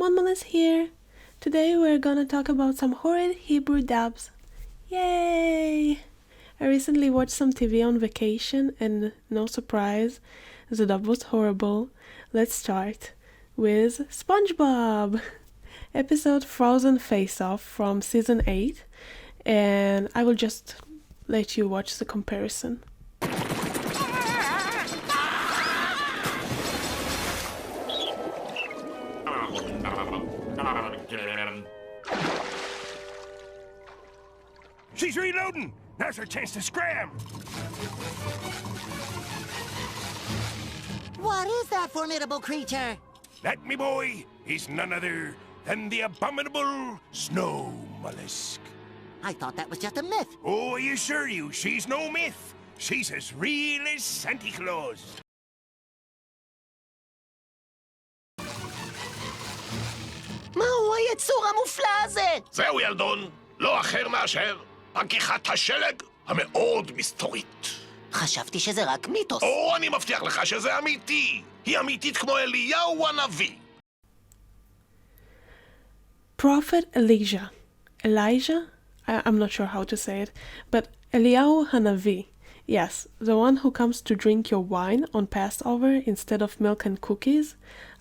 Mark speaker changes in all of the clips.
Speaker 1: everyone, Melis here. Today we're gonna talk about some horrid Hebrew dubs. Yay! I recently watched some TV on vacation and no surprise, the dub was horrible. Let's start with SpongeBob! Episode Frozen Face Off from season 8, and I will just let you watch the comparison.
Speaker 2: She's reloading! Now's her chance to scram!
Speaker 3: What is that formidable creature?
Speaker 2: That, me boy, is none other than the abominable snow mollusk.
Speaker 3: I thought that was just a myth.
Speaker 2: Oh, I assure you, she's no myth. She's as real as Santa Claus.
Speaker 3: מהו היצור המופלא הזה?
Speaker 4: זהו ילדון, לא אחר מאשר הגיחת השלג המאוד מסתורית.
Speaker 3: חשבתי שזה רק מיתוס.
Speaker 4: או, אני מבטיח לך שזה אמיתי. היא אמיתית כמו אליהו הנביא.
Speaker 1: Prophet Elijah? I'm not sure how to say it, but Eliyahu Hanavi. Yes, the one who comes to drink your wine on Passover instead of milk and cookies.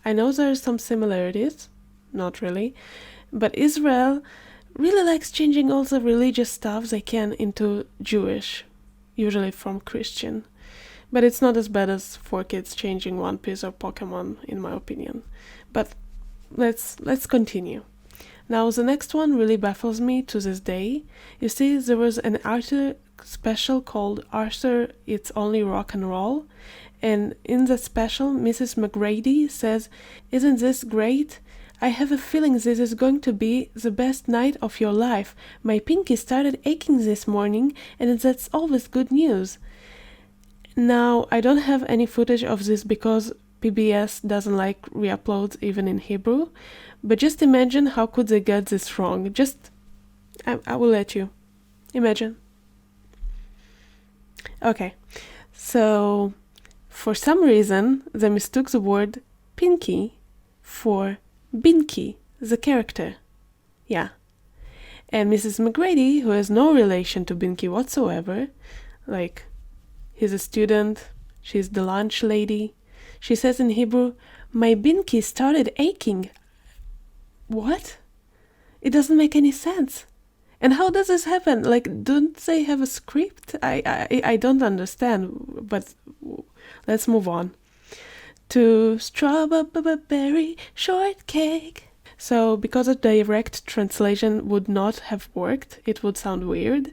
Speaker 1: I know there are some similarities, not really, but Israel really likes changing all the religious stuff they can into Jewish, usually from Christian. But it's not as bad as 4Kids changing One Piece or Pokemon, in my opinion. But let's continue. Now, the next one really baffles me to this day. You see, there was an Arthur special called Arthur It's Only Rock and Roll, and in the special, Mrs. McGrady says, "Isn't this great? I have a feeling this is going to be the best night of your life. My pinky started aching this morning, and that's always good news." Now, I don't have any footage of this because PBS doesn't like re-uploads even in Hebrew, but just imagine how could they get this wrong. I will let you. Imagine. Okay, so for some reason they mistook the word pinky for Binky, the character. Yeah. And Mrs. McGrady, who has no relation to Binky whatsoever, like, he's a student, she's the lunch lady, she says in Hebrew, "My Binky started aching." What? It doesn't make any sense. And how does this happen? Like, don't they have a script? I don't understand, but let's move on to strawberry shortcake. So, because a direct translation would not have worked, it would sound weird.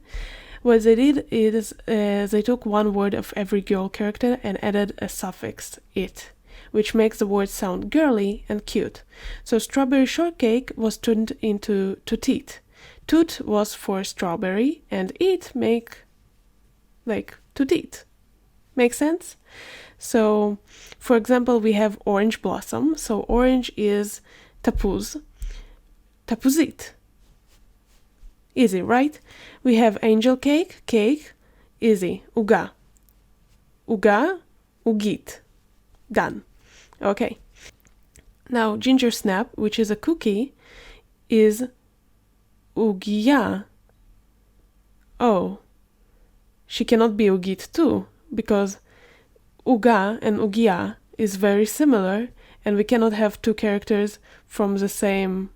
Speaker 1: What they did is they took one word of every girl character and added a suffix, it, which makes the word sound girly and cute. So strawberry shortcake was turned into toot. Toot was for strawberry, and it make like to eat. Make sense? So, for example, we have orange blossom. So orange is tapuz. Tapuzit. Easy, right? We have angel cake. Cake. Easy. Uga. Uga. Ugit. Done. Okay. Now, ginger snap, which is a cookie, is ugia. Oh. She cannot be ugit too, because uga and ugia is very similar, and we cannot have two characters from the same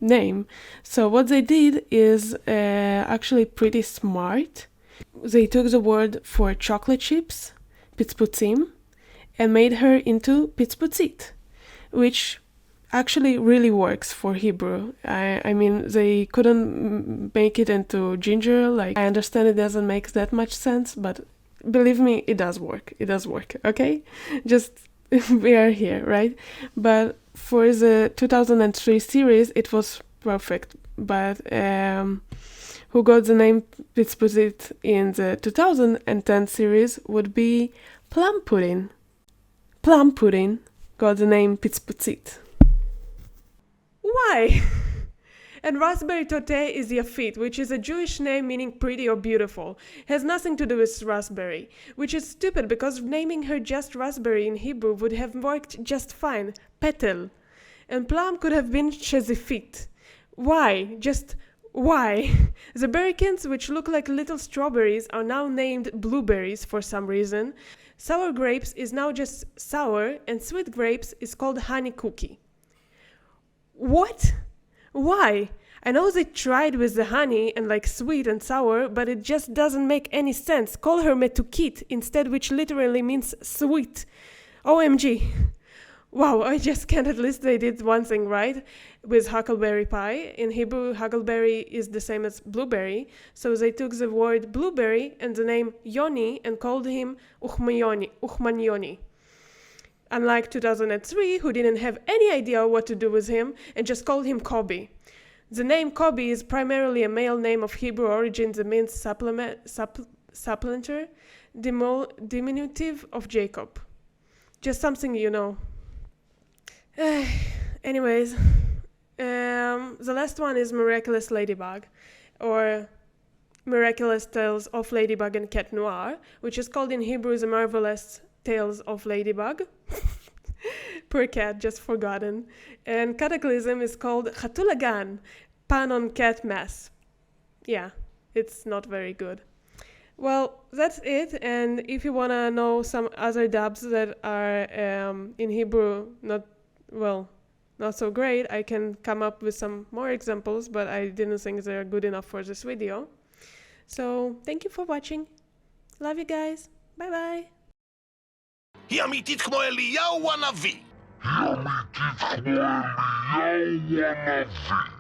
Speaker 1: name. So what they did is actually pretty smart. They took the word for chocolate chips, pitzputzim, and made her into pitzputzit, which actually really works for Hebrew. I mean, they couldn't make it into ginger. Like, I understand it doesn't make that much sense, but believe me, it does work. It does work, okay? Just, we are here, right? But for the 2003 series, it was perfect. But who got the name Pitzputzit in the 2010 series would be Plum Pudding. Plum Pudding got the name Pitzputzit. Why? And raspberry tote is Yafit, which is a Jewish name meaning pretty or beautiful. Has nothing to do with raspberry, which is stupid because naming her just raspberry in Hebrew would have worked just fine. Petel. and Plum could have been Chezifit. Why? Just why? The berrykins, which look like little strawberries, are now named blueberries for some reason. Sour grapes is now just sour, and sweet grapes is called honey cookie. What? Why? I know they tried with the honey and like sweet and sour, but it just doesn't make any sense. Call her Metukit instead, which literally means sweet. OMG. Wow, I just can't. At least they did one thing right with huckleberry pie. In Hebrew, huckleberry is the same as blueberry, so they took the word blueberry and the name Yoni and called him Uchman Yoni. Unlike 2003, who didn't have any idea what to do with him and just called him Kobi. The name Kobi is primarily a male name of Hebrew origin that means supplanter, diminutive of Jacob. Just something you know. Anyways, the last one is Miraculous Ladybug, or Miraculous Tales of Ladybug and Cat Noir, which is called in Hebrew The Marvelous Tales of Ladybug. Poor cat, just forgotten. And Cataclysm is called Chatulagan, Pun on Cat Mess. Yeah, it's not very good. Well, that's it, and if you want to know some other dubs that are in Hebrew not so great, I can come up with some more examples, but I didn't think they're good enough for this video. So, thank you for watching. Love you guys. Bye bye.
Speaker 4: היא אמיתית כמו אליהו הנביא.
Speaker 5: היא אמיתית כמו אליהו הנביא.